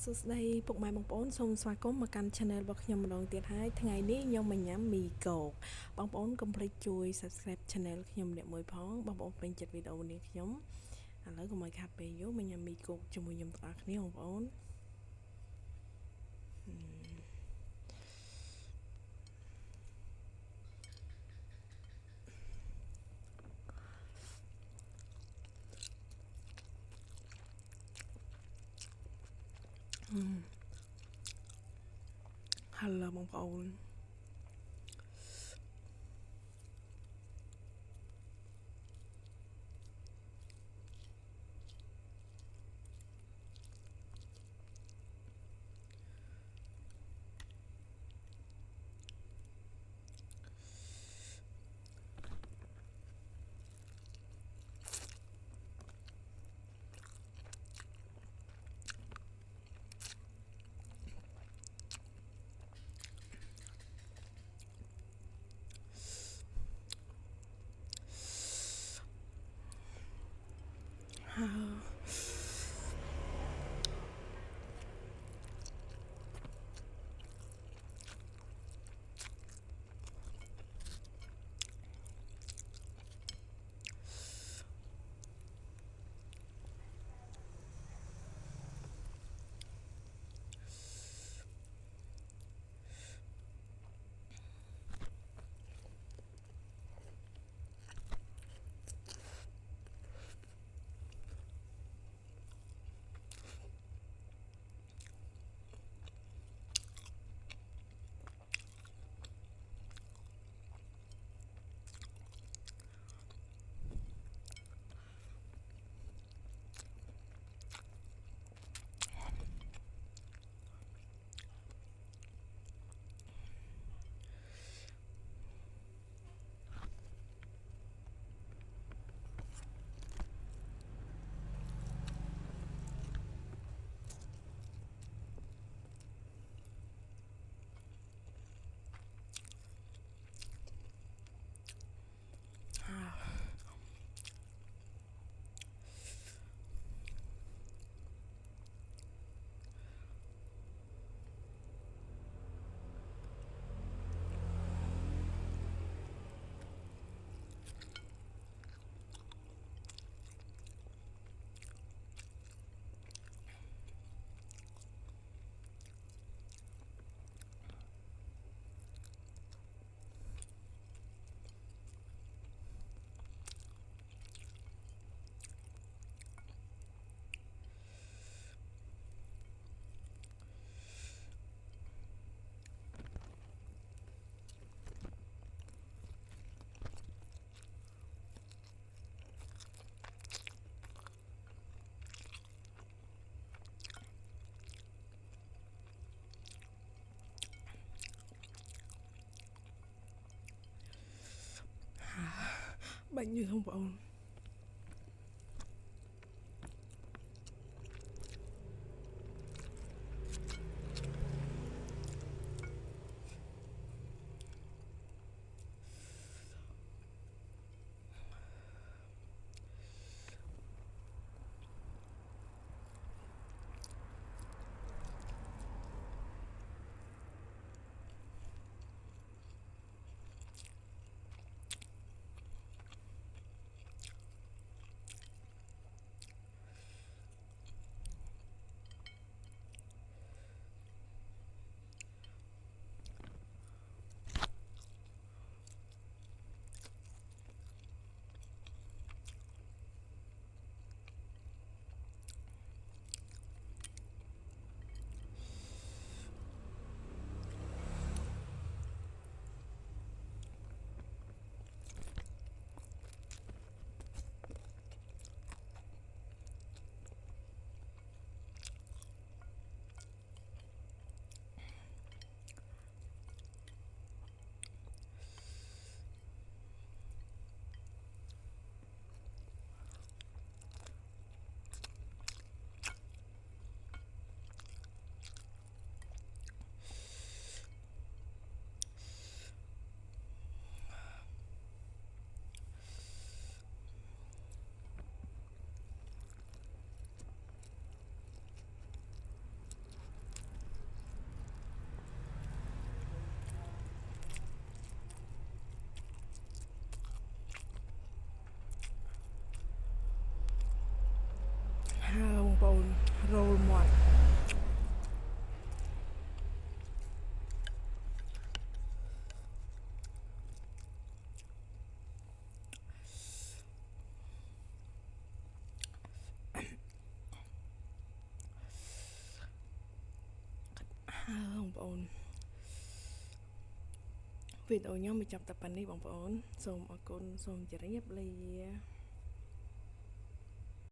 សួស្តីពុកម៉ែបងប្អូនសូមស្វាគមន៍មកកាន់ Channel របស់ខ្ញុំម្ដងទៀតហើយថ្ងៃនេះខ្ញុំមកញ៉ាំមីកោកបងប្អូនកុំភ្លេចជួយ Subscribe Channel ខ្ញុំម្នាក់មួយផងបងប្អូនពេញចិត្តវីដេអូនេះខ្ញុំឥឡូវកុំឲ្យខាតពេលយូរមកញ៉ាំមីកោកជាមួយខ្ញុំទាំងអស់គ្នាបងប្អូនHello បងប្អូនបាញ់យឺបងប្អូន ប្អូនរោលមាត់បងប្អូនវីដេអូខ្ញុំបញ្ចប់តែប៉ុណ្្នេះបងប្អូនសូមអរគុណសូមជម្រាបលា